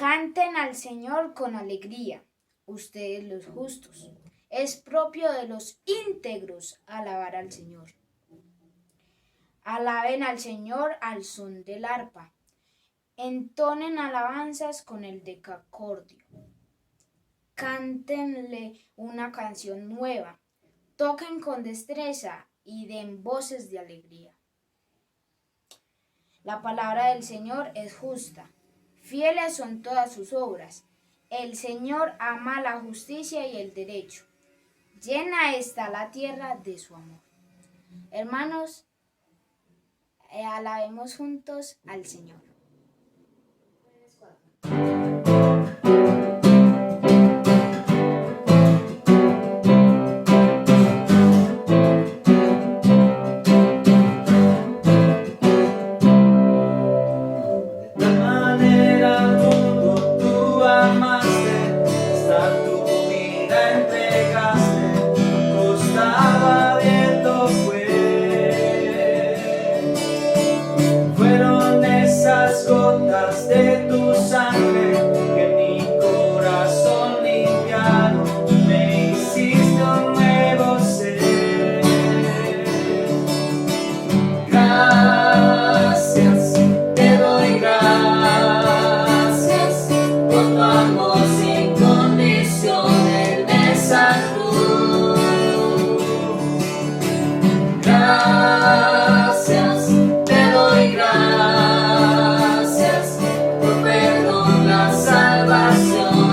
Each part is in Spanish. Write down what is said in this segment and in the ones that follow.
Canten al Señor con alegría, ustedes los justos. Es propio de los íntegros alabar al Señor. Alaben al Señor al son del arpa. Entonen alabanzas con el decacordio. Cántenle una canción nueva. Toquen con destreza y den voces de alegría. La palabra del Señor es justa. Fieles son todas sus obras. El Señor ama la justicia y el derecho. Llena está la tierra de su amor. Hermanos, alabemos juntos al Señor. De tu sangre que mi corazón limpiaron, me hiciste un nuevo ser. Gracias, te doy gracias por tu amor sin condición en esa cruz. Gracias, te doy gracias. Salvación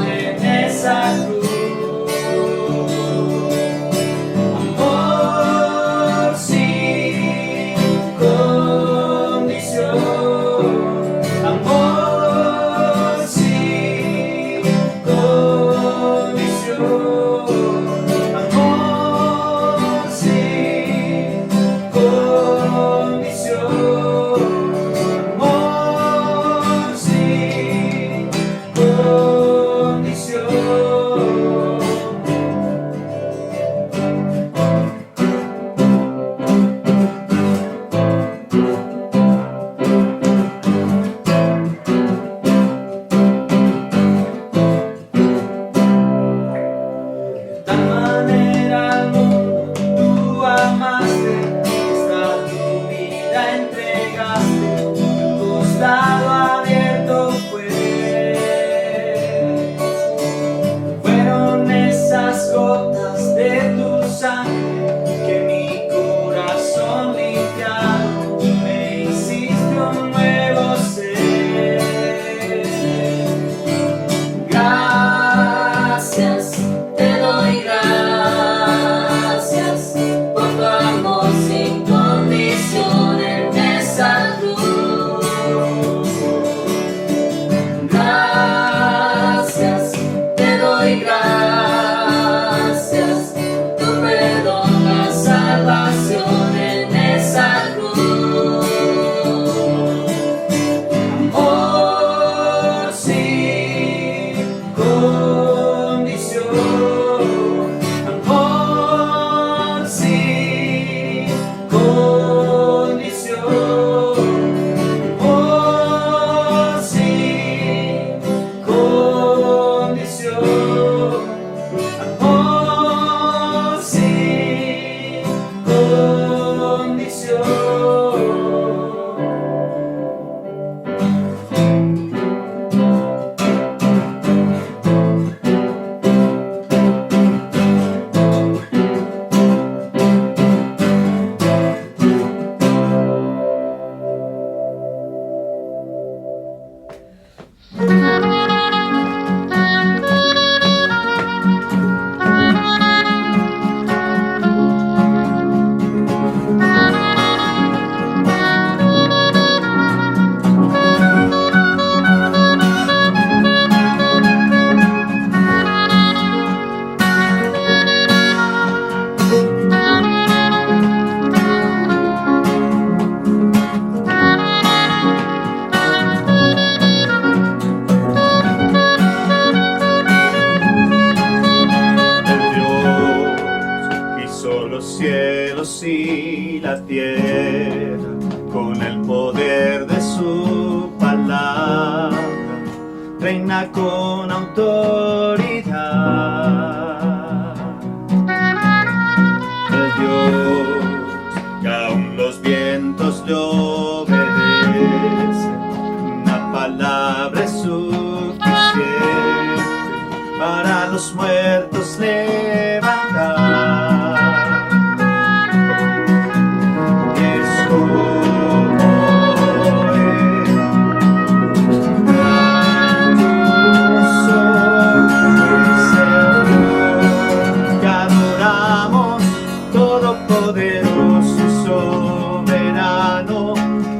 en esa cruz. Amor sin condición. Amor sin condición. Amor sin condición. Amor sin cielos y la tierra con el poder de su palabra reina con autoridad. El Dios que aún los vientos le obedecen, una palabra es suficiente para los muertos levantar. Es como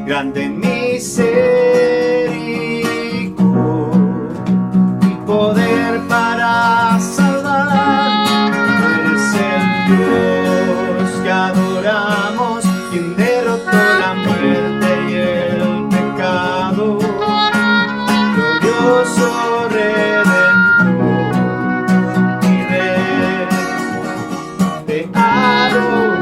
grande en misericordia y poder para salvar. Eres el Dios que adoramos, quien derrotó la muerte y el pecado, glorioso Redentor y Rey, te adoramos.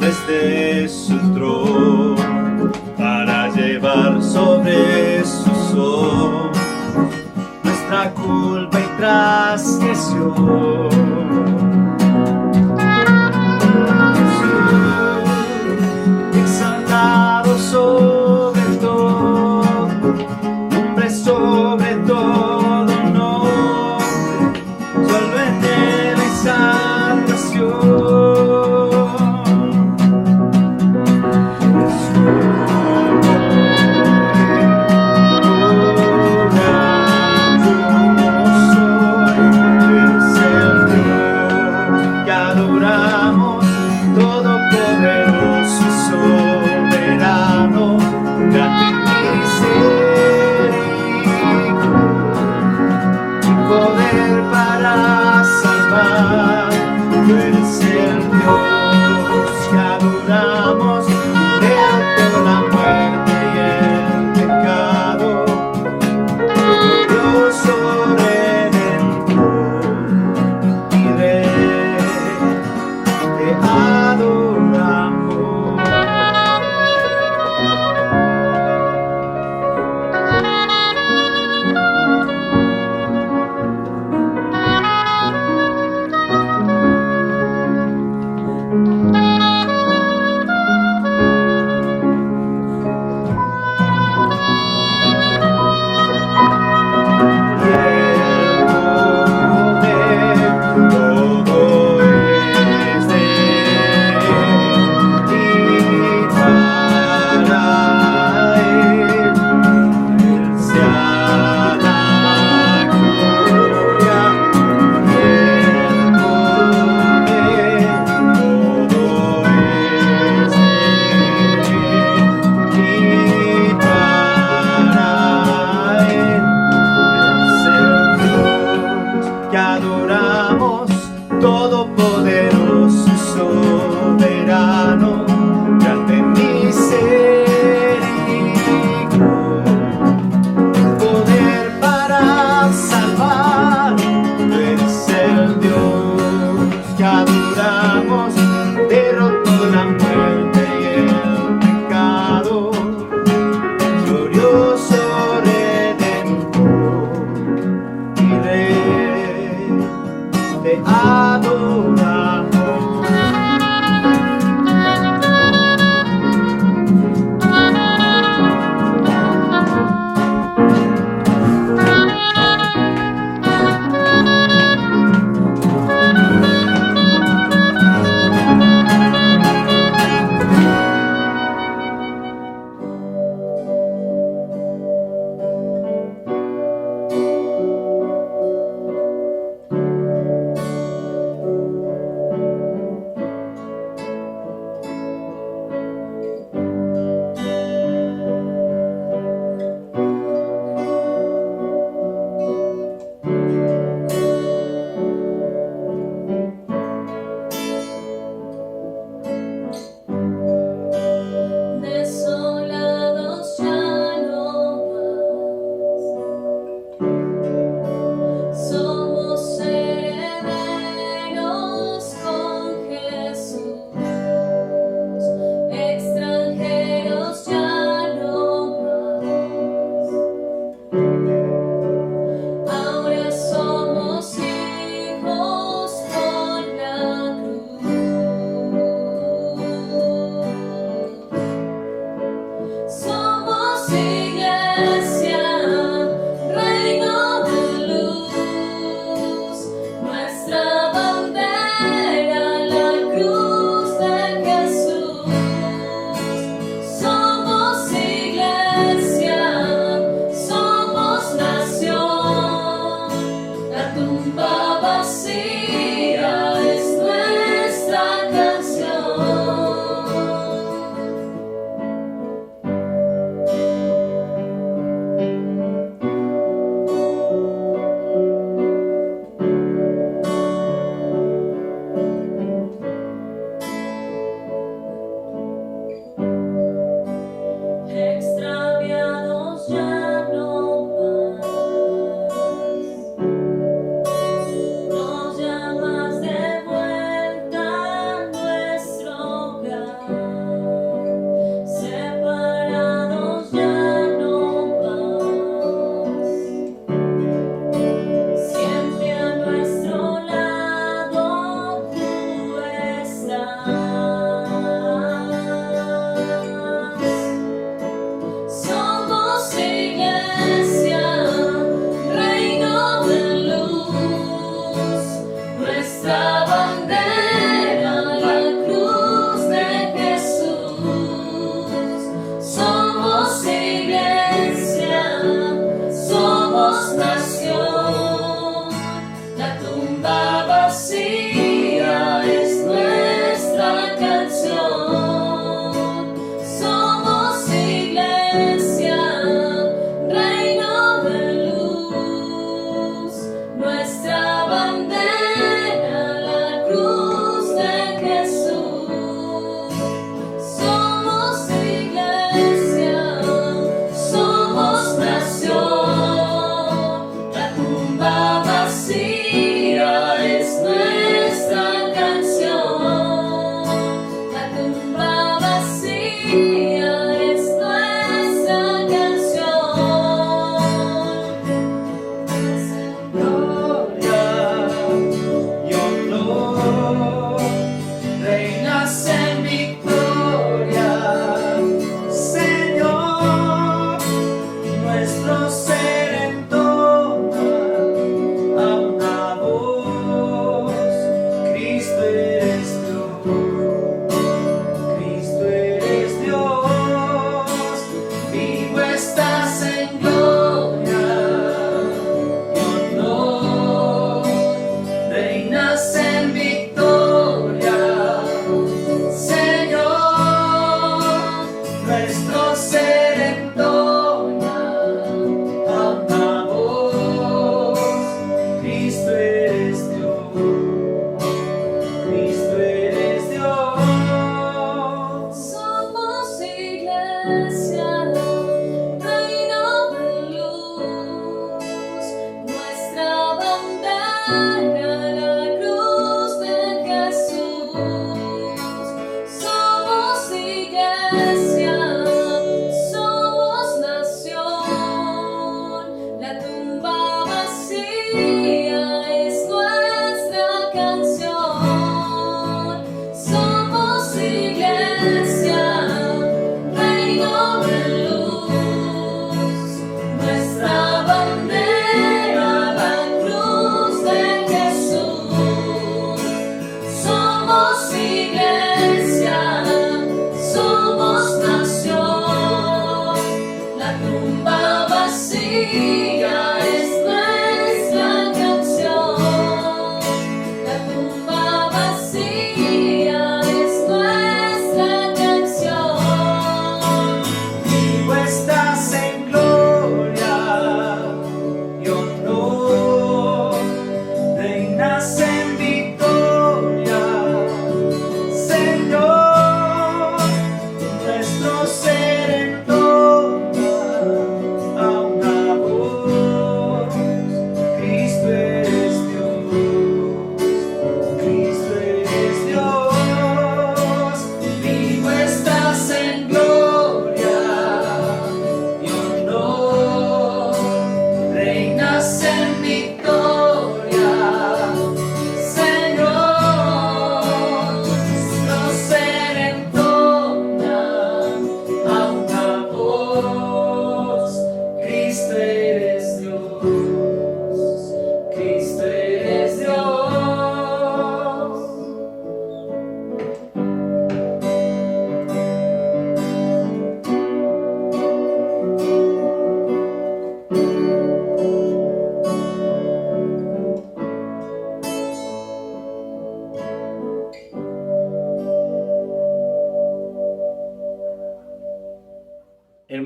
Desde su trono para llevar sobre sus hombros nuestra culpa y transgresión. Jesús, exaltado sobre todo, nombre sobre todo nombre, solo en él hay salvación. Todopoderoso y soberano, grande en misericordia, poder para salvar. Tú eres el Dios que adoramos, derrotó la muerte y el pecado, glorioso Redentor y Rey, te adoramos.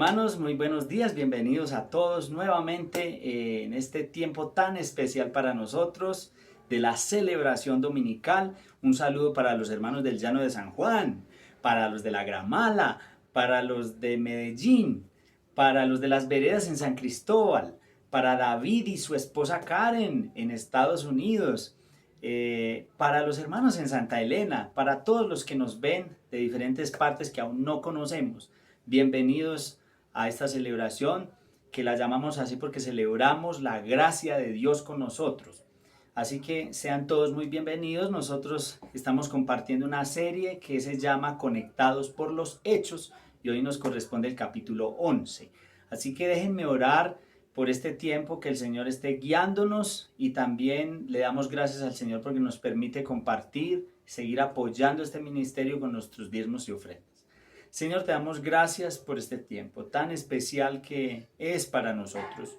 hermanos, muy buenos días, bienvenidos a todos nuevamente en este tiempo tan especial para nosotros de la celebración dominical. Un saludo para los hermanos del Llano de San Juan, para los de la Gramala, para los de Medellín, para los de las veredas en San Cristóbal, para David y su esposa Karen en Estados Unidos, para los hermanos en Santa Elena, para todos los que nos ven de diferentes partes que aún no conocemos. Bienvenidos a esta celebración que la llamamos así porque celebramos la gracia de Dios con nosotros. Así que sean todos muy bienvenidos. Nosotros estamos compartiendo una serie que se llama Conectados por los Hechos y hoy nos corresponde el capítulo 11. Así que déjenme orar por este tiempo, que el Señor esté guiándonos, y también le damos gracias al Señor porque nos permite compartir, seguir apoyando este ministerio con nuestros diezmos y ofrendas. Señor, te damos gracias por este tiempo tan especial que es para nosotros.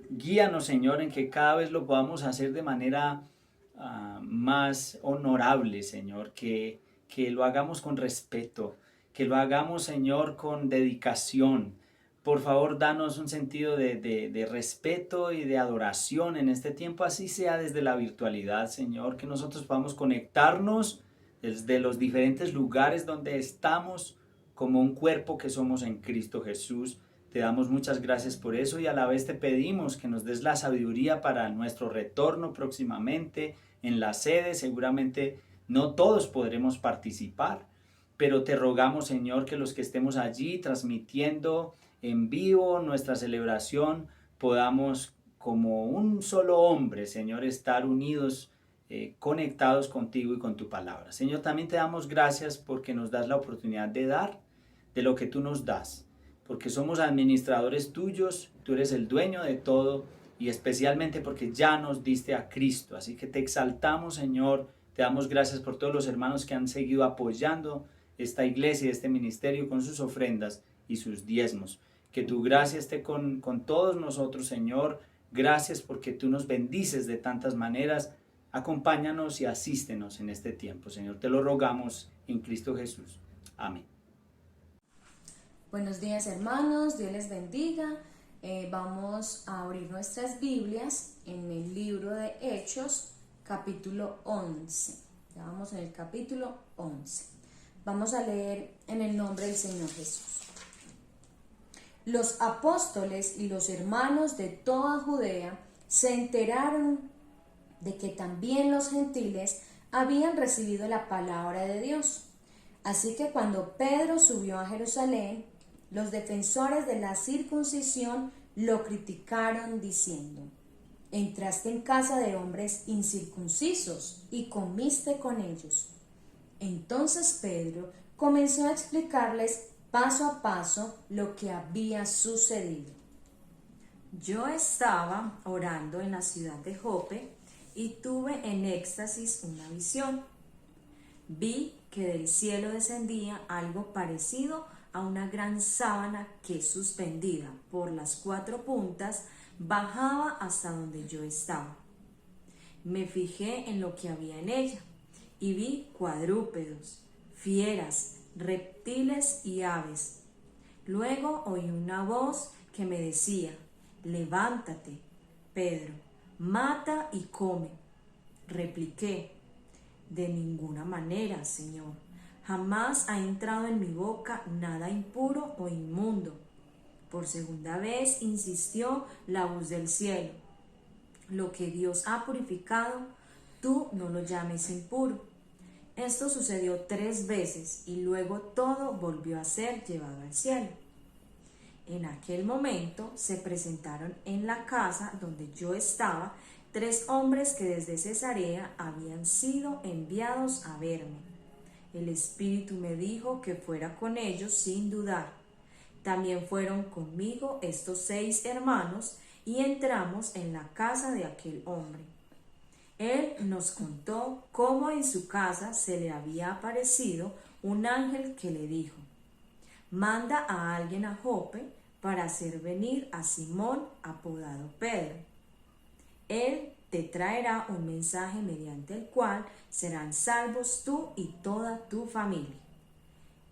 Guíanos, Señor, en que cada vez lo podamos hacer de manera más honorable, Señor, que lo hagamos con respeto, que lo hagamos, Señor, con dedicación. Por favor, danos un sentido de respeto y de adoración en este tiempo, así sea desde la virtualidad, Señor, que nosotros podamos conectarnos desde los diferentes lugares donde estamos, como un cuerpo que somos en Cristo Jesús. Te damos muchas gracias por eso y a la vez te pedimos que nos des la sabiduría para nuestro retorno próximamente en la sede. Seguramente no todos podremos participar, pero te rogamos, Señor, que los que estemos allí transmitiendo en vivo nuestra celebración podamos, como un solo hombre, Señor, estar unidos, conectados contigo y con tu palabra. Señor, también te damos gracias porque nos das la oportunidad de dar de lo que tú nos das, porque somos administradores tuyos, tú eres el dueño de todo, y especialmente porque ya nos diste a Cristo. Así que te exaltamos, Señor, te damos gracias por todos los hermanos que han seguido apoyando esta iglesia y este ministerio con sus ofrendas y sus diezmos. Que tu gracia esté con todos nosotros, Señor. Gracias porque tú nos bendices de tantas maneras. Acompáñanos y asístenos en este tiempo, Señor. Te lo rogamos en Cristo Jesús. Amén. Buenos días, hermanos, Dios les bendiga. Vamos a abrir nuestras Biblias en el libro de Hechos, capítulo 11. Ya vamos en el capítulo 11. Vamos a leer en el nombre del Señor Jesús. Los apóstoles y los hermanos de toda Judea se enteraron de que también los gentiles habían recibido la palabra de Dios. Así que cuando Pedro subió a Jerusalén, los defensores de la circuncisión lo criticaron diciendo: entraste en casa de hombres incircuncisos y comiste con ellos. Entonces Pedro comenzó a explicarles paso a paso lo que había sucedido. Yo estaba orando en la ciudad de Jope y tuve en éxtasis una visión. Vi que del cielo descendía algo parecido a una gran sábana que, suspendida por las 4 puntas, bajaba hasta donde yo estaba. Me fijé en lo que había en ella y vi cuadrúpedos, fieras, reptiles y aves. Luego oí una voz que me decía: levántate, Pedro, mata y come. Repliqué: de ninguna manera, Señor. Jamás ha entrado en mi boca nada impuro o inmundo. Por segunda vez insistió la voz del cielo: lo que Dios ha purificado, tú no lo llames impuro. Esto sucedió 3 veces y luego todo volvió a ser llevado al cielo. En aquel momento se presentaron en la casa donde yo estaba 3 hombres que desde Cesarea habían sido enviados a verme. El Espíritu me dijo que fuera con ellos sin dudar. También fueron conmigo estos 6 hermanos y entramos en la casa de aquel hombre. Él nos contó cómo en su casa se le había aparecido un ángel que le dijo: manda a alguien a Jope para hacer venir a Simón, apodado Pedro. Él te traerá un mensaje mediante el cual serán salvos tú y toda tu familia.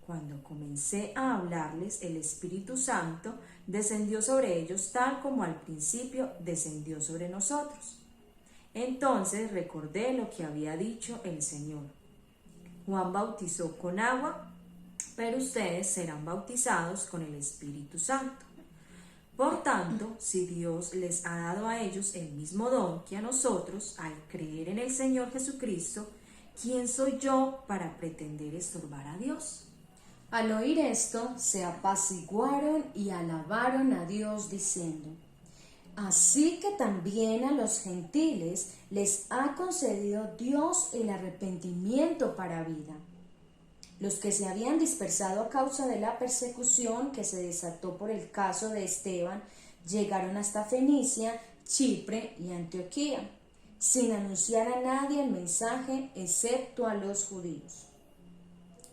Cuando comencé a hablarles, el Espíritu Santo descendió sobre ellos tal como al principio descendió sobre nosotros. Entonces recordé lo que había dicho el Señor. Juan bautizó con agua, pero ustedes serán bautizados con el Espíritu Santo. Por tanto, si Dios les ha dado a ellos el mismo don que a nosotros, al creer en el Señor Jesucristo, ¿quién soy yo para pretender estorbar a Dios? Al oír esto, se apaciguaron y alabaron a Dios diciendo: así que también a los gentiles les ha concedido Dios el arrepentimiento para vida. Los que se habían dispersado a causa de la persecución que se desató por el caso de Esteban llegaron hasta Fenicia, Chipre y Antioquía, sin anunciar a nadie el mensaje excepto a los judíos.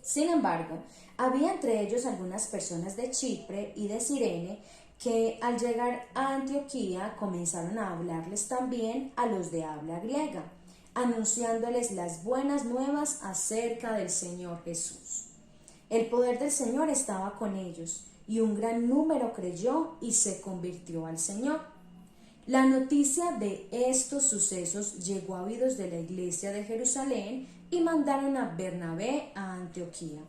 Sin embargo, había entre ellos algunas personas de Chipre y de Cirene que al llegar a Antioquía comenzaron a hablarles también a los de habla griega, anunciándoles las buenas nuevas acerca del Señor Jesús. El poder del Señor estaba con ellos, y un gran número creyó y se convirtió al Señor. La noticia de estos sucesos llegó a oídos de la iglesia de Jerusalén y mandaron a Bernabé a Antioquía.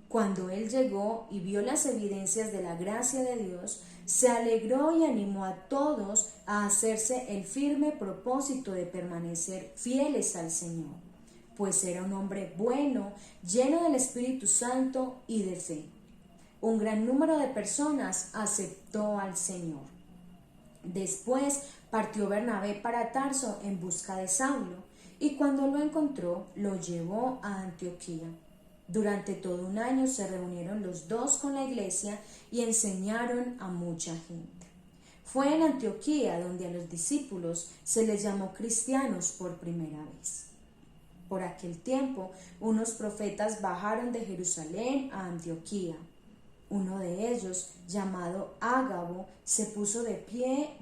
Cuando él llegó y vio las evidencias de la gracia de Dios, se alegró y animó a todos a hacerse el firme propósito de permanecer fieles al Señor, pues era un hombre bueno, lleno del Espíritu Santo y de fe. Un gran número de personas aceptó al Señor. Después partió Bernabé para Tarso en busca de Saulo, y cuando lo encontró, lo llevó a Antioquía. Durante todo un año se reunieron los dos con la iglesia y enseñaron a mucha gente. Fue en Antioquía donde a los discípulos se les llamó cristianos por primera vez. Por aquel tiempo, unos profetas bajaron de Jerusalén a Antioquía. Uno de ellos, llamado Ágabo, se puso de pie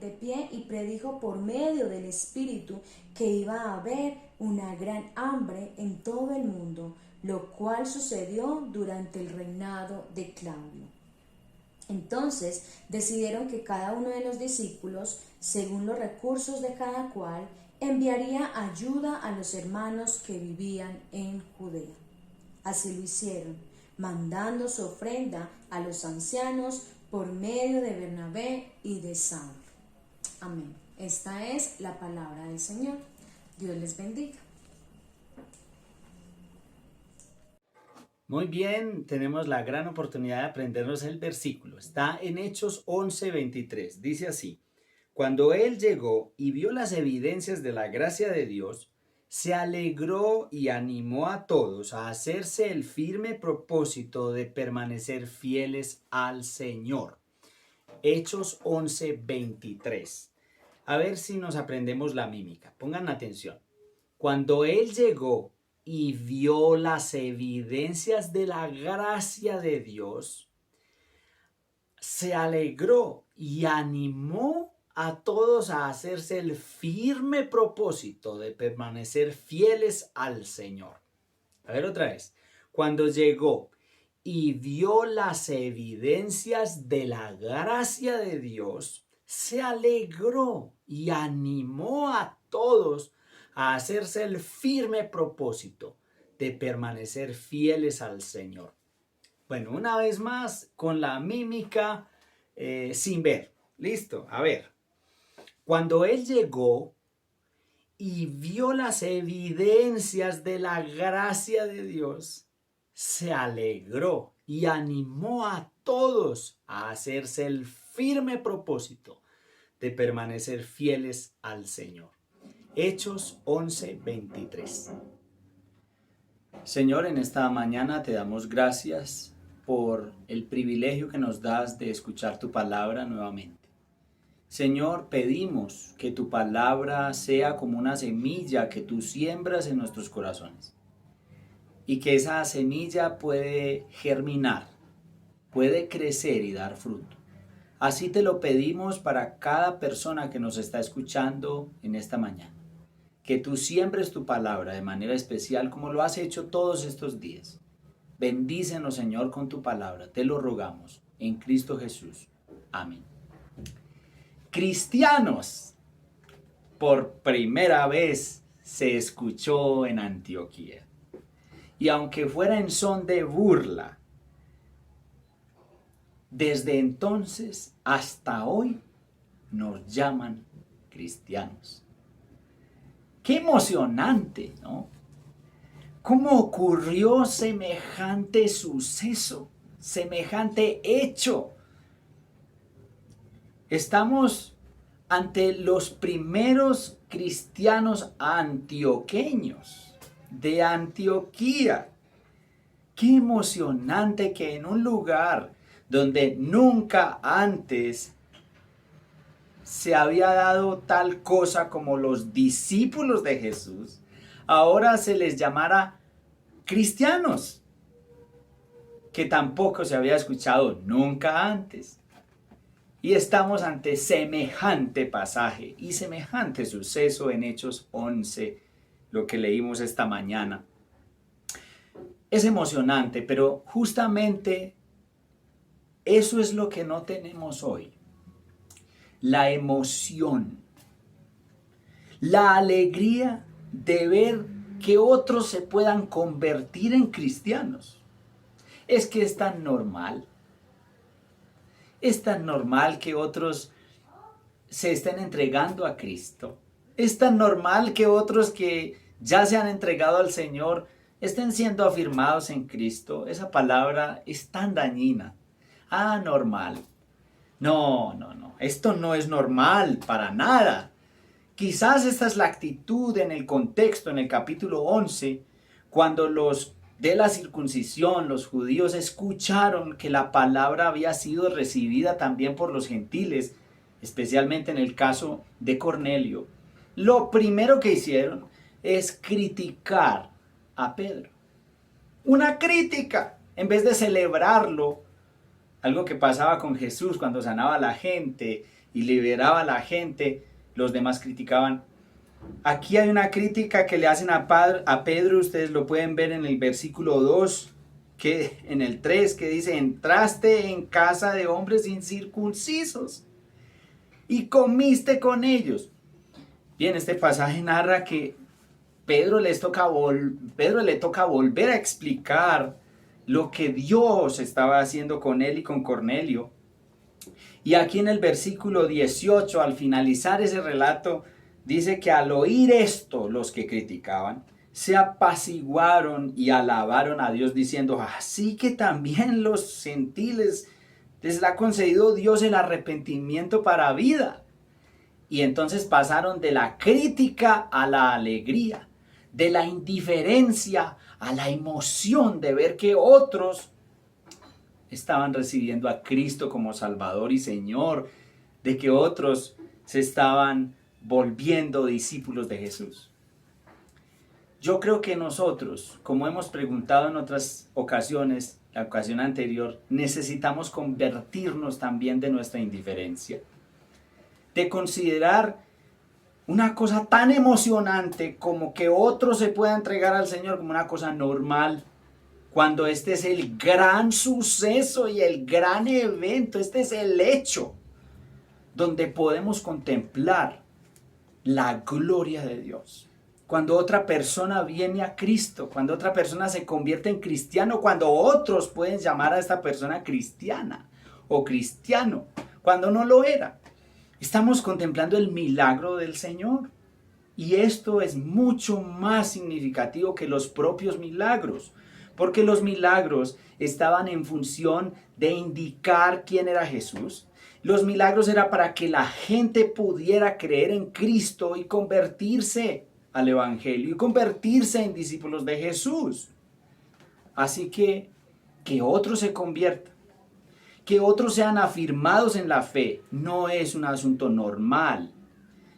y predijo por medio del Espíritu que iba a haber una gran hambre en todo el mundo, lo cual sucedió durante el reinado de Claudio. Entonces decidieron que cada uno de los discípulos, según los recursos de cada cual, enviaría ayuda a los hermanos que vivían en Judea. Así lo hicieron, mandando su ofrenda a los ancianos por medio de Bernabé y de Saulo. Amén. Esta es la palabra del Señor. Dios les bendiga. Muy bien, tenemos la gran oportunidad de aprendernos el versículo. Está en Hechos 11:23. Dice así: cuando él llegó y vio las evidencias de la gracia de Dios, se alegró y animó a todos a hacerse el firme propósito de permanecer fieles al Señor. Hechos 11:23. A ver si nos aprendemos la mímica. Pongan atención. Cuando él llegó y vio las evidencias de la gracia de Dios, se alegró y animó a todos a hacerse el firme propósito de permanecer fieles al Señor. A ver otra vez. Cuando llegó y vio las evidencias de la gracia de Dios, se alegró y animó a todos a hacerse el firme propósito de permanecer fieles al Señor. Bueno, una vez más con la mímica sin ver. Listo, a ver. Cuando él llegó y vio las evidencias de la gracia de Dios, se alegró y animó a todos a hacerse el firme propósito de permanecer fieles al Señor. Hechos 11:23. Señor, en esta mañana te damos gracias por el privilegio que nos das de escuchar tu palabra nuevamente. Señor, pedimos que tu palabra sea como una semilla que tú siembras en nuestros corazones y que esa semilla puede germinar, puede crecer y dar fruto. Así te lo pedimos para cada persona que nos está escuchando en esta mañana. Que tú siembres tu palabra de manera especial como lo has hecho todos estos días. Bendícenos, Señor, con tu palabra. Te lo rogamos en Cristo Jesús. Amén. Cristianos, por primera vez se escuchó en Antioquía. Y aunque fuera en son de burla, desde entonces hasta hoy nos llaman cristianos. Qué emocionante, ¿no? ¿Cómo ocurrió semejante suceso, semejante hecho? Estamos ante los primeros cristianos antioqueños de Antioquía. Qué emocionante que en un lugar donde nunca antes se había dado tal cosa como los discípulos de Jesús, ahora se les llamara cristianos, que tampoco se había escuchado nunca antes. Y estamos ante semejante pasaje y semejante suceso en Hechos 11, lo que leímos esta mañana. Es emocionante, pero justamente eso es lo que no tenemos hoy. La emoción, la alegría de ver que otros se puedan convertir en cristianos. Es que es tan normal. Es tan normal que otros se estén entregando a Cristo. Es tan normal que otros que ya se han entregado al Señor estén siendo afirmados en Cristo. Esa palabra es tan dañina. Normal. No. Esto no es normal para nada. Quizás esta es la actitud en el contexto, en el capítulo 11, cuando los de la circuncisión, los judíos, escucharon que la palabra había sido recibida también por los gentiles, especialmente en el caso de Cornelio. Lo primero que hicieron es criticar a Pedro. Una crítica, en vez de celebrarlo, algo que pasaba con Jesús cuando sanaba a la gente y liberaba a la gente, los demás criticaban. Aquí hay una crítica que le hacen a Pedro, ustedes lo pueden ver en el versículo 2, en el 3, que dice: entraste en casa de hombres incircuncisos y comiste con ellos. Bien, este pasaje narra que Pedro le toca volver a explicar lo que Dios estaba haciendo con él y con Cornelio. Y aquí en el versículo 18, al finalizar ese relato, dice que al oír esto, los que criticaban se apaciguaron y alabaron a Dios diciendo: así que también los gentiles les ha concedido Dios el arrepentimiento para vida. Y entonces pasaron de la crítica a la alegría, de la indiferencia a la emoción de ver que otros estaban recibiendo a Cristo como Salvador y Señor, de que otros se estaban volviendo discípulos de Jesús. Yo creo que nosotros, como hemos preguntado en otras ocasiones, la ocasión anterior, necesitamos convertirnos también de nuestra indiferencia, de considerar una cosa tan emocionante como que otro se pueda entregar al Señor como una cosa normal, cuando este es el gran suceso y el gran evento, este es el hecho donde podemos contemplar la gloria de Dios. Cuando otra persona viene a Cristo, cuando otra persona se convierte en cristiano, cuando otros pueden llamar a esta persona cristiana o cristiano, cuando no lo era. Estamos contemplando el milagro del Señor. Y esto es mucho más significativo que los propios milagros, porque los milagros estaban en función de indicar quién era Jesús. Los milagros era para que la gente pudiera creer en Cristo y convertirse al Evangelio y convertirse en discípulos de Jesús. Así que otros se conviertan, que otros sean afirmados en la fe, no es un asunto normal,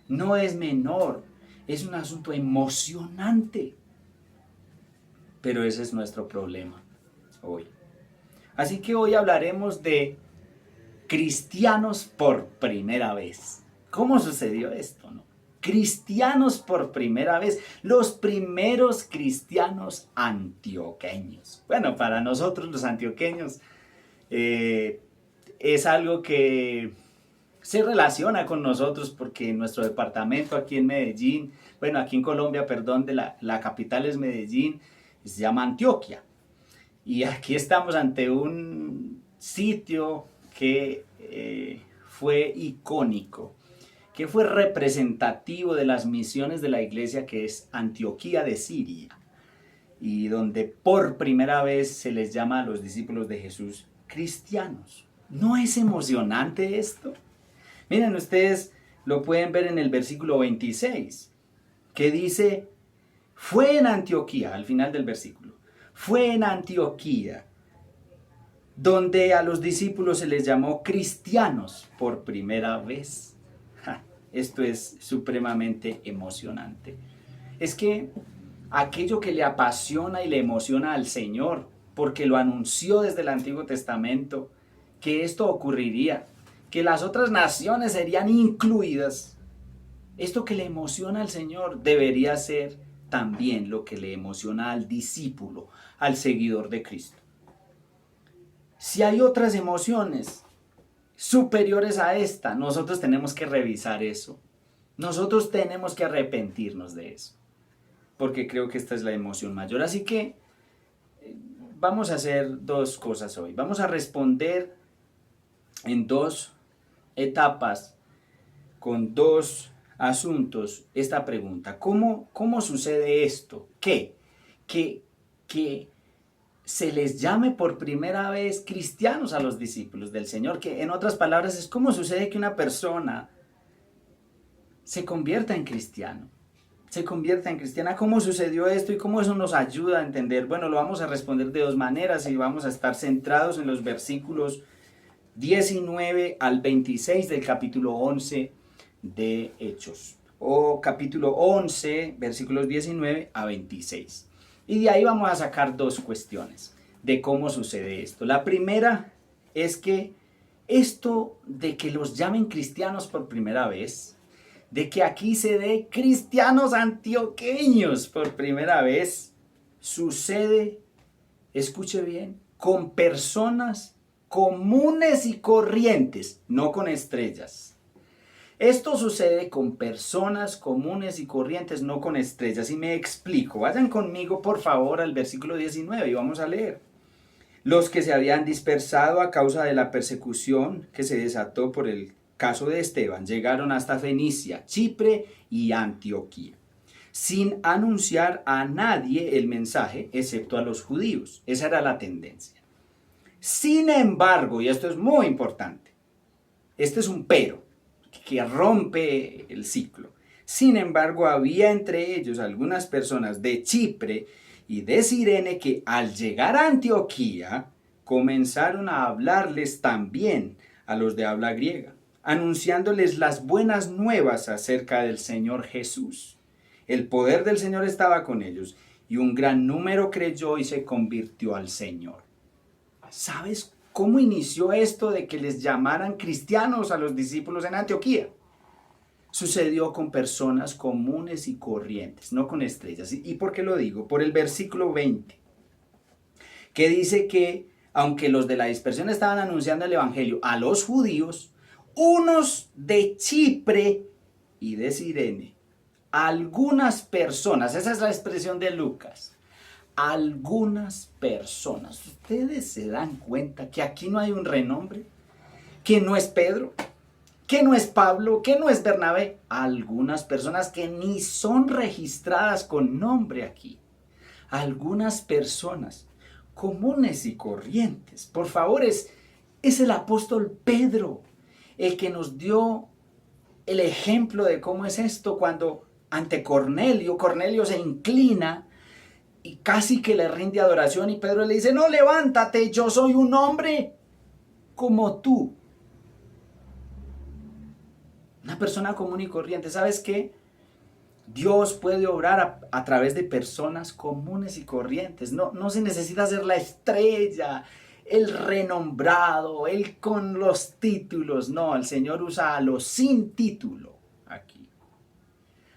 no es menor, es un asunto emocionante. Pero ese es nuestro problema hoy. Así que hoy hablaremos de cristianos por primera vez. ¿Cómo sucedió esto, no? cristianos por primera vez, los primeros cristianos antioqueños. Bueno, para nosotros los antioqueños es algo que se relaciona con nosotros porque en nuestro departamento aquí en Medellín, bueno, aquí en Colombia, perdón, la capital es Medellín, se llama Antioquia. Y aquí estamos ante un sitio que fue icónico, que fue representativo de las misiones de la iglesia, que es Antioquía de Siria, y donde por primera vez se les llama a los discípulos de Jesús cristianos. ¿No es emocionante esto? Miren, ustedes lo pueden ver en el versículo 26, que dice, fue en Antioquía, al final del versículo, fue en Antioquía donde a los discípulos se les llamó cristianos por primera vez. Esto es supremamente emocionante. Es que aquello que le apasiona y le emociona al Señor, porque lo anunció desde el Antiguo Testamento, que esto ocurriría, que las otras naciones serían incluidas, esto que le emociona al Señor debería ser también lo que le emociona al discípulo, al seguidor de Cristo. Si hay otras emociones superiores a esta, nosotros tenemos que revisar eso. Nosotros tenemos que arrepentirnos de eso, porque creo que esta es la emoción mayor. Así que vamos a hacer dos cosas hoy. Vamos a responder en dos etapas, con dos asuntos, esta pregunta. ¿Cómo sucede esto? Que se les llame por primera vez cristianos a los discípulos del Señor, que en otras palabras es cómo sucede que una persona se convierta en cristiano, se convierta en cristiana. ¿Cómo sucedió esto y cómo eso nos ayuda a entender? Bueno, lo vamos a responder de dos maneras y vamos a estar centrados en los versículos 19 al 26 del capítulo 11 de Hechos, o capítulo 11, versículos 19 a 26. Y de ahí vamos a sacar dos cuestiones de cómo sucede esto. La primera es que esto de que los llamen cristianos por primera vez, de que aquí se dé cristianos antioqueños por primera vez, sucede, escuche bien, con personas comunes y corrientes, no con estrellas. Esto sucede con personas comunes y corrientes, no con estrellas. Y me explico. Vayan conmigo, por favor, al versículo 19 y vamos a leer. Los que se habían dispersado a causa de la persecución que se desató por el caso de Esteban llegaron hasta Fenicia, Chipre y Antioquía, sin anunciar a nadie el mensaje, excepto a los judíos. Esa era la tendencia. Sin embargo, y esto es muy importante, este es un pero que rompe el ciclo. Sin embargo, había entre ellos algunas personas de Chipre y de Cirene que al llegar a Antioquía comenzaron a hablarles también a los de habla griega, anunciándoles las buenas nuevas acerca del Señor Jesús. El poder del Señor estaba con ellos y un gran número creyó y se convirtió al Señor. ¿Sabes cómo inició esto de que les llamaran cristianos a los discípulos en Antioquía? Sucedió con personas comunes y corrientes, no con estrellas. ¿Y por qué lo digo? Por el versículo 20, que dice que aunque los de la dispersión estaban anunciando el evangelio a los judíos, unos de Chipre y de Cirene, algunas personas, esa es la expresión de Lucas, algunas personas, ustedes se dan cuenta que aquí no hay un renombre, que no es Pedro, que no es Pablo, que no es Bernabé, algunas personas que ni son registradas con nombre aquí, algunas personas comunes y corrientes. Por favor, es el apóstol Pedro el que nos dio el ejemplo de cómo es esto cuando ante Cornelio se inclina y casi que le rinde adoración y Pedro le dice, no, levántate, yo soy un hombre como tú. Una persona común y corriente. ¿Sabes qué? Dios puede obrar a través de personas comunes y corrientes. No se necesita ser la estrella, el renombrado, el con los títulos. No, el Señor usa a los sin título aquí.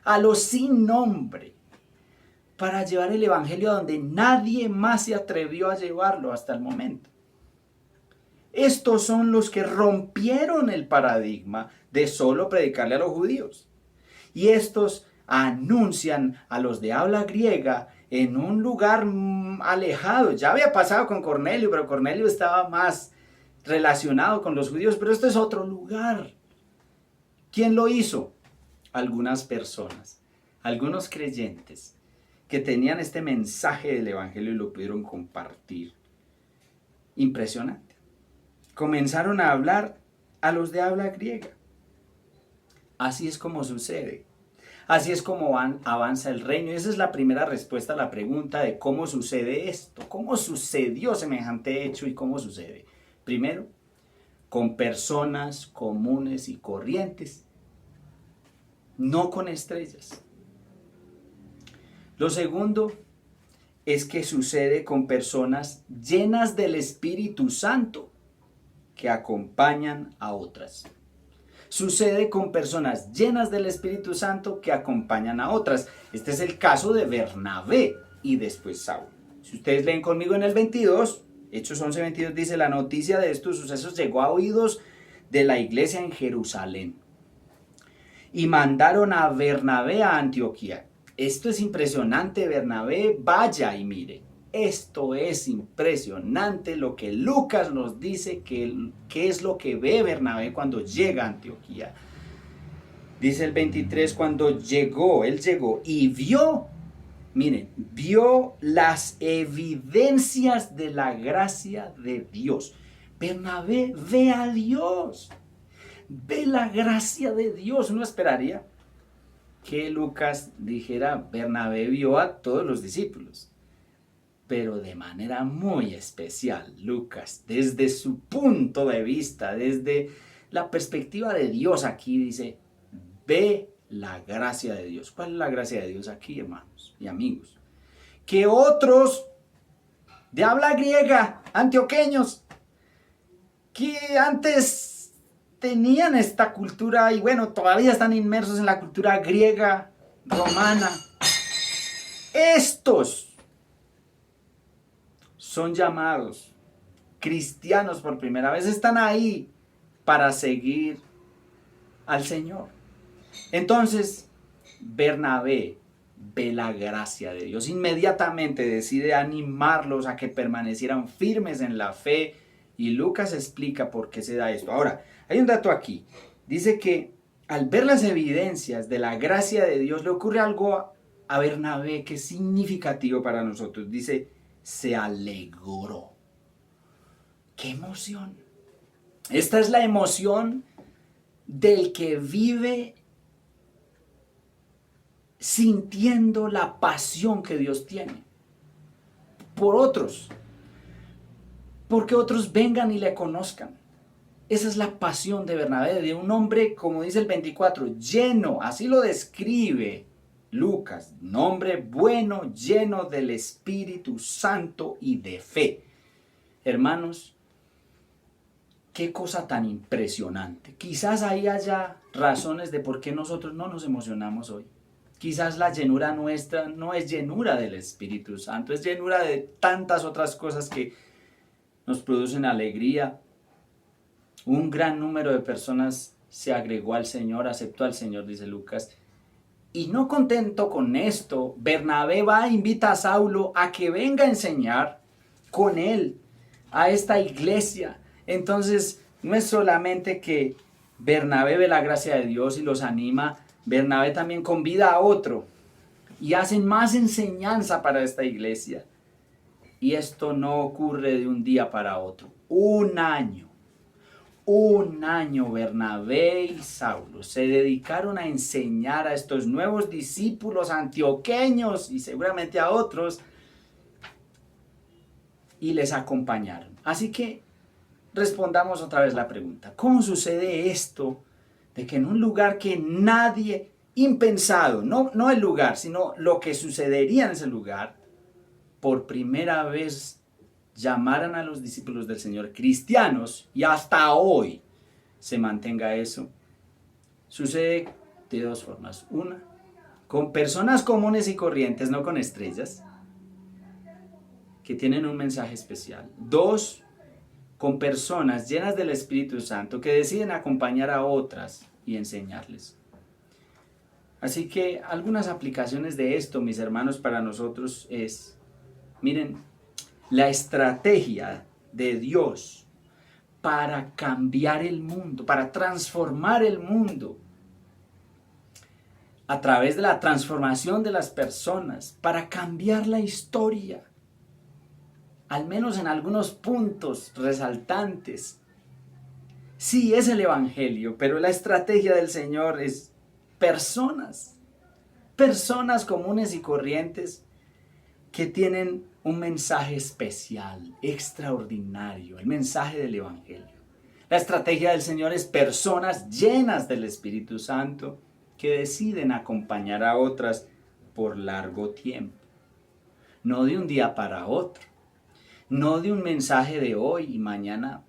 a los sin nombre, para llevar el evangelio a donde nadie más se atrevió a llevarlo hasta el momento. Estos son los que rompieron el paradigma de solo predicarle a los judíos. Y estos anuncian a los de habla griega en un lugar alejado. Ya había pasado con Cornelio, pero Cornelio estaba más relacionado con los judíos, pero este es otro lugar. ¿Quién lo hizo? Algunas personas, algunos creyentes que tenían este mensaje del evangelio y lo pudieron compartir. Impresionante. Comenzaron a hablar a los de habla griega. Así es como sucede. Así es como avanza el reino. Y esa es la primera respuesta a la pregunta de cómo sucede esto. ¿Cómo sucedió semejante hecho y cómo sucede? Primero, con personas comunes y corrientes, no con estrellas. Lo segundo es que sucede con personas llenas del Espíritu Santo que acompañan a otras. Sucede con personas llenas del Espíritu Santo que acompañan a otras. Este es el caso de Bernabé y después Saulo. Si ustedes leen conmigo en el 22, Hechos 11:22 dice: la noticia de estos sucesos llegó a oídos de la iglesia en Jerusalén y mandaron a Bernabé a Antioquía. Esto es impresionante. Bernabé, vaya y mire. Esto es impresionante lo que Lucas nos dice que es lo que ve Bernabé cuando llega a Antioquía. Dice el 23, cuando él llegó y vio, miren, vio las evidencias de la gracia de Dios. Bernabé ve a Dios, ve la gracia de Dios. Uno esperaría que Lucas dijera: Bernabé vio a todos los discípulos. Pero de manera muy especial, Lucas, desde su punto de vista, desde la perspectiva de Dios aquí, dice: ve la gracia de Dios. ¿Cuál es la gracia de Dios aquí, hermanos y amigos? Que otros de habla griega, antioqueños, que antes tenían esta cultura y bueno, todavía están inmersos en la cultura griega, romana, estos son llamados cristianos por primera vez, están ahí para seguir al Señor. Entonces, Bernabé ve la gracia de Dios. Inmediatamente decide animarlos a que permanecieran firmes en la fe y Lucas explica por qué se da esto. Ahora, hay un dato aquí. Dice que al ver las evidencias de la gracia de Dios le ocurre algo a Bernabé que es significativo para nosotros. Dice: se alegró. ¡Qué emoción! Esta es la emoción del que vive sintiendo la pasión que Dios tiene por otros, porque otros vengan y le conozcan. Esa es la pasión de Bernabé, de un hombre, como dice el 24, lleno, así lo describe Lucas, un hombre bueno, lleno del Espíritu Santo y de fe. Hermanos, qué cosa tan impresionante. Quizás ahí haya razones de por qué nosotros no nos emocionamos hoy. Quizás la llenura nuestra no es llenura del Espíritu Santo, es llenura de tantas otras cosas que nos producen alegría. Un gran número de personas se agregó al Señor, aceptó al Señor, dice Lucas. Y no contento con esto, Bernabé va e invita a Saulo a que venga a enseñar con él a esta iglesia. Entonces, no es solamente que Bernabé ve la gracia de Dios y los anima, Bernabé también convida a otro y hacen más enseñanza para esta iglesia. Y esto no ocurre de un día para otro. Un año Bernabé y Saulo se dedicaron a enseñar a estos nuevos discípulos antioqueños y seguramente a otros, y les acompañaron. Así que respondamos otra vez la pregunta: ¿cómo sucede esto de que en un lugar que nadie, impensado, no el lugar, sino lo que sucedería en ese lugar, por primera vez llamaran a los discípulos del Señor cristianos y hasta hoy se mantenga eso? Sucede de dos formas. Una, con personas comunes y corrientes, no con estrellas, que tienen un mensaje especial. 2, con personas llenas del Espíritu Santo que deciden acompañar a otras y enseñarles. Así que algunas aplicaciones de esto, mis hermanos, para nosotros es, miren, la estrategia de Dios para cambiar el mundo, para transformar el mundo, a través de la transformación de las personas, para cambiar la historia, al menos en algunos puntos resaltantes. Sí, es el Evangelio, pero la estrategia del Señor es personas comunes y corrientes que tienen un mensaje especial, extraordinario, el mensaje del Evangelio. La estrategia del Señor es personas llenas del Espíritu Santo que deciden acompañar a otras por largo tiempo. No de un día para otro, no de un mensaje de hoy y mañana,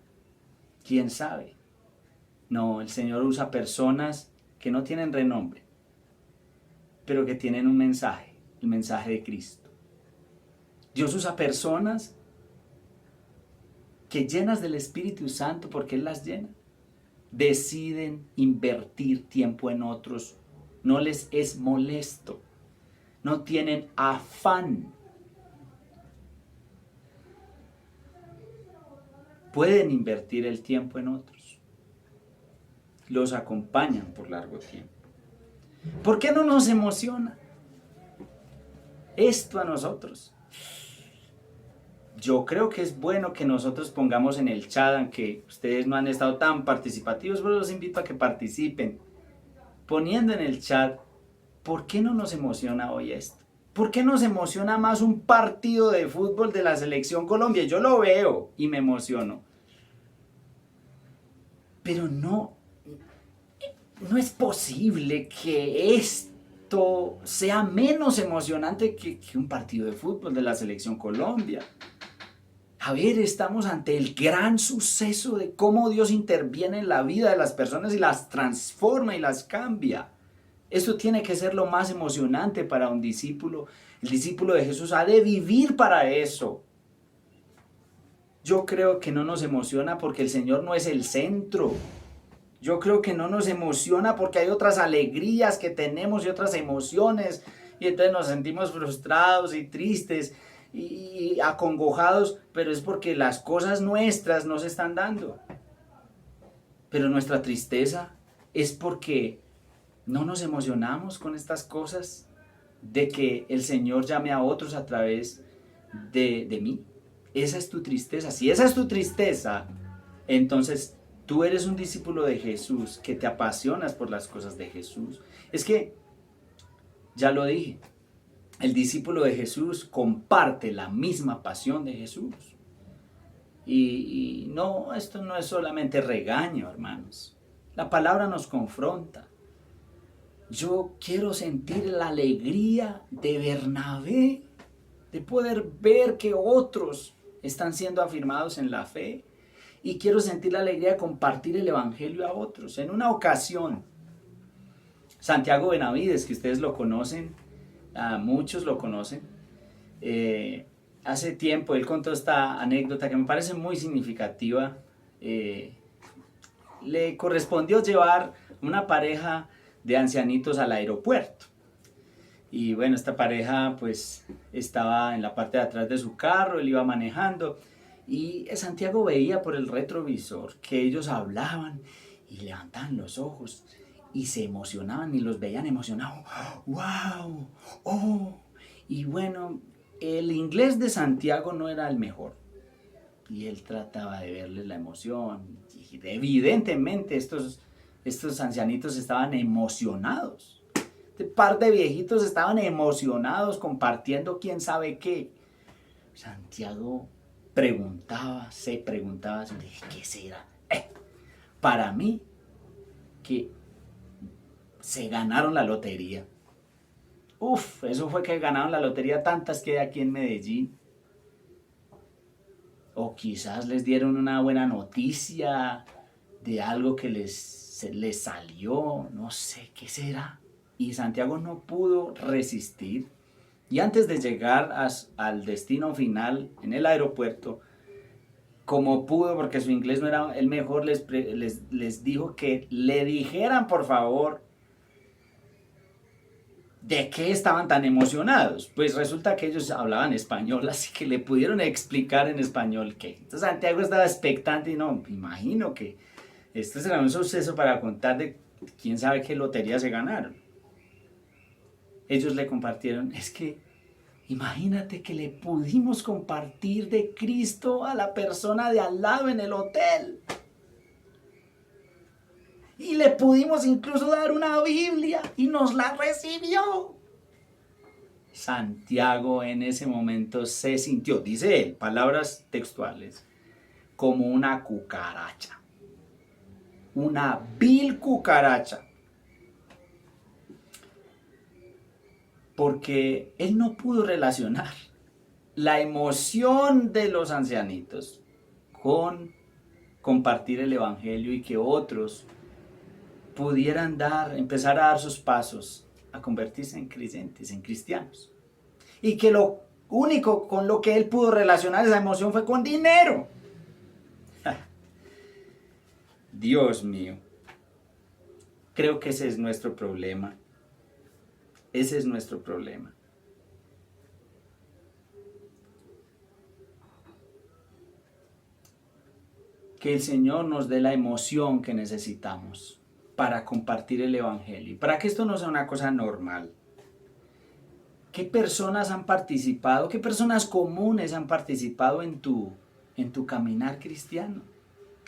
quién sabe. No, el Señor usa personas que no tienen renombre, pero que tienen un mensaje, el mensaje de Cristo. Dios usa personas que llenas del Espíritu Santo, porque Él las llena, deciden invertir tiempo en otros, no les es molesto, no tienen afán. Pueden invertir el tiempo en otros, los acompañan por largo tiempo. ¿Por qué no nos emociona esto a nosotros? Yo creo que es bueno que nosotros pongamos en el chat, aunque ustedes no han estado tan participativos, pero los invito a que participen, poniendo en el chat, ¿por qué no nos emociona hoy esto? ¿Por qué nos emociona más un partido de fútbol de la Selección Colombia? Yo lo veo y me emociono. Pero no es posible que esto sea menos emocionante que un partido de fútbol de la Selección Colombia. A ver, estamos ante el gran suceso de cómo Dios interviene en la vida de las personas y las transforma y las cambia. Esto tiene que ser lo más emocionante para un discípulo. El discípulo de Jesús ha de vivir para eso. Yo creo que no nos emociona porque el Señor no es el centro. Yo creo que no nos emociona porque hay otras alegrías que tenemos y otras emociones. Y entonces nos sentimos frustrados y tristes y acongojados, pero es porque las cosas nuestras no se están dando. Pero nuestra tristeza es porque no nos emocionamos con estas cosas, de que el Señor llame a otros a través de mí. Esa es tu tristeza. Si esa es tu tristeza, entonces tú eres un discípulo de Jesús, que te apasionas por las cosas de Jesús. Es que, ya lo dije, el discípulo de Jesús comparte la misma pasión de Jesús. Y no, esto no es solamente regaño, hermanos. La palabra nos confronta. Yo quiero sentir la alegría de Bernabé, de poder ver que otros están siendo afirmados en la fe. Y quiero sentir la alegría de compartir el Evangelio a otros. En una ocasión, Santiago Benavides, que ustedes lo conocen, muchos lo conocen, hace tiempo él contó esta anécdota que me parece muy significativa. Le correspondió llevar una pareja de ancianitos al aeropuerto. Y bueno, esta pareja pues estaba en la parte de atrás de su carro, él iba manejando y Santiago veía por el retrovisor que ellos hablaban y levantaban los ojos y se emocionaban y los veían emocionados. ¡Wow! ¡Oh! Y bueno, el inglés de Santiago no era el mejor y él trataba de verles la emoción y evidentemente estos ancianitos estaban emocionados. Este par de viejitos estaban emocionados compartiendo quién sabe qué. Santiago se preguntaba, ¿qué será? Para mí, que se ganaron la lotería. Eso fue que ganaron la lotería tantas que hay aquí en Medellín. O quizás les dieron una buena noticia de algo que les salió, no sé qué será. Y Santiago no pudo resistir. Y antes de llegar al destino final en el aeropuerto, como pudo, porque su inglés no era el mejor, les dijo que le dijeran por favor de qué estaban tan emocionados. Pues resulta que ellos hablaban español, así que le pudieron explicar en español qué. Entonces Santiago estaba expectante y no, me imagino que esto será un suceso para contar de quién sabe qué lotería se ganaron. Ellos le compartieron, es que imagínate que le pudimos compartir de Cristo a la persona de al lado en el hotel. Y le pudimos incluso dar una Biblia y nos la recibió. Santiago en ese momento se sintió, dice él, palabras textuales, como una cucaracha. Una vil cucaracha. Porque él no pudo relacionar la emoción de los ancianitos con compartir el evangelio y que otros pudieran empezar a dar sus pasos a convertirse en creyentes, en cristianos. Y que lo único con lo que él pudo relacionar esa emoción fue con dinero. Dios mío, creo que ese es nuestro problema. Ese es nuestro problema. Que el Señor nos dé la emoción que necesitamos para compartir el evangelio, para que esto no sea una cosa normal. ¿Qué personas han participado? ¿Qué personas comunes han participado en tu caminar cristiano?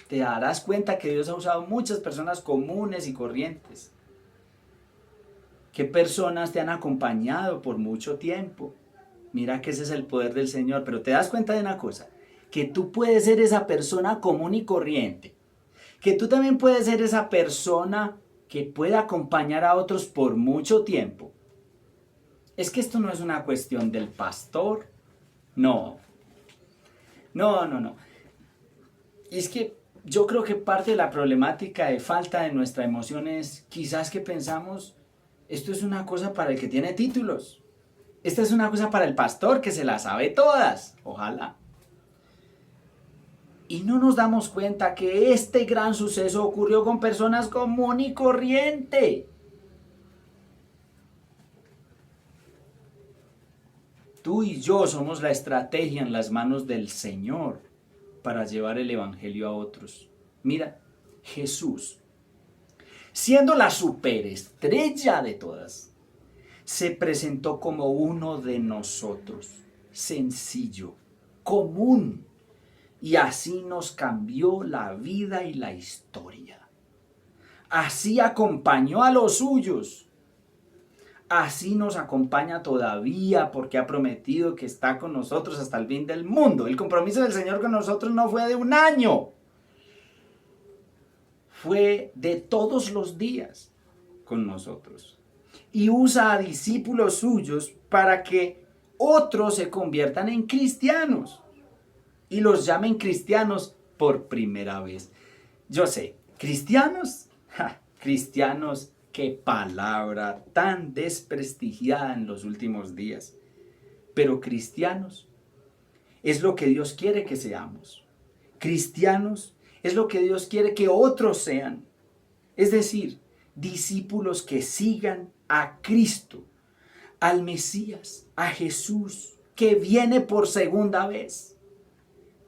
Te darás cuenta que Dios ha usado muchas personas comunes y corrientes. ¿Qué personas te han acompañado por mucho tiempo? Mira que ese es el poder del Señor, pero te das cuenta de una cosa, que tú puedes ser esa persona común y corriente, que tú también puedes ser esa persona que puede acompañar a otros por mucho tiempo. Es que esto no es una cuestión del pastor, no. Y es que yo creo que parte de la problemática de falta de nuestra emoción es quizás que pensamos, esto es una cosa para el que tiene títulos. Esta es una cosa para el pastor que se las sabe todas. Ojalá. Y no nos damos cuenta que este gran suceso ocurrió con personas común y corriente. Tú y yo somos la estrategia en las manos del Señor para llevar el evangelio a otros. Mira, Jesús, siendo la superestrella de todas, se presentó como uno de nosotros, sencillo, común, y así nos cambió la vida y la historia. Así acompañó a los suyos. Así nos acompaña todavía porque ha prometido que está con nosotros hasta el fin del mundo. El compromiso del Señor con nosotros no fue de un año. Fue de todos los días con nosotros. Y usa a discípulos suyos para que otros se conviertan en cristianos. Y los llamen cristianos por primera vez. Yo sé, ¿cristianos? Cristianos, qué palabra tan desprestigiada en los últimos días. Pero cristianos es lo que Dios quiere que seamos. Cristianos es lo que Dios quiere que otros sean. Es decir, discípulos que sigan a Cristo, al Mesías, a Jesús, que viene por segunda vez.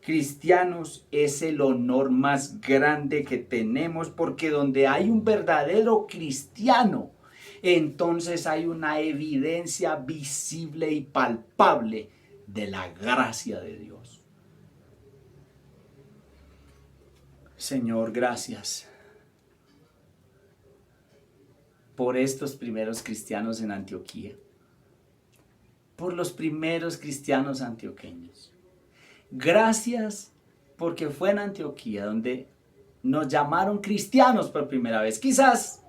Cristianos es el honor más grande que tenemos porque donde hay un verdadero cristiano, entonces hay una evidencia visible y palpable de la gracia de Dios. Señor, gracias por estos primeros cristianos en Antioquía, por los primeros cristianos antioqueños. Gracias porque fue en Antioquía donde nos llamaron cristianos por primera vez. Quizás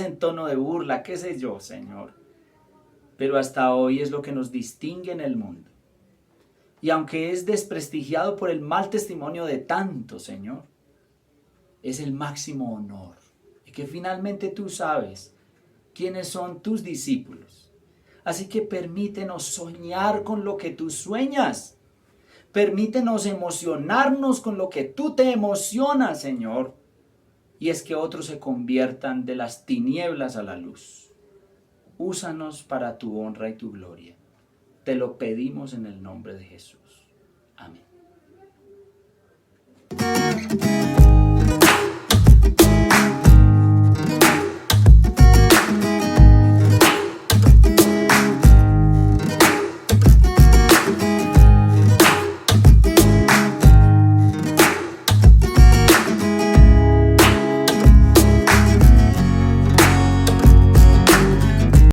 en tono de burla, qué sé yo, Señor. Pero hasta hoy es lo que nos distingue en el mundo. Y aunque es desprestigiado por el mal testimonio de tanto, Señor, es el máximo honor. Y que finalmente tú sabes quiénes son tus discípulos. Así que permítenos soñar con lo que tú sueñas. Permítenos emocionarnos con lo que tú te emocionas, Señor. Y es que otros se conviertan de las tinieblas a la luz. Úsanos para tu honra y tu gloria. Te lo pedimos en el nombre de Jesús. Amén.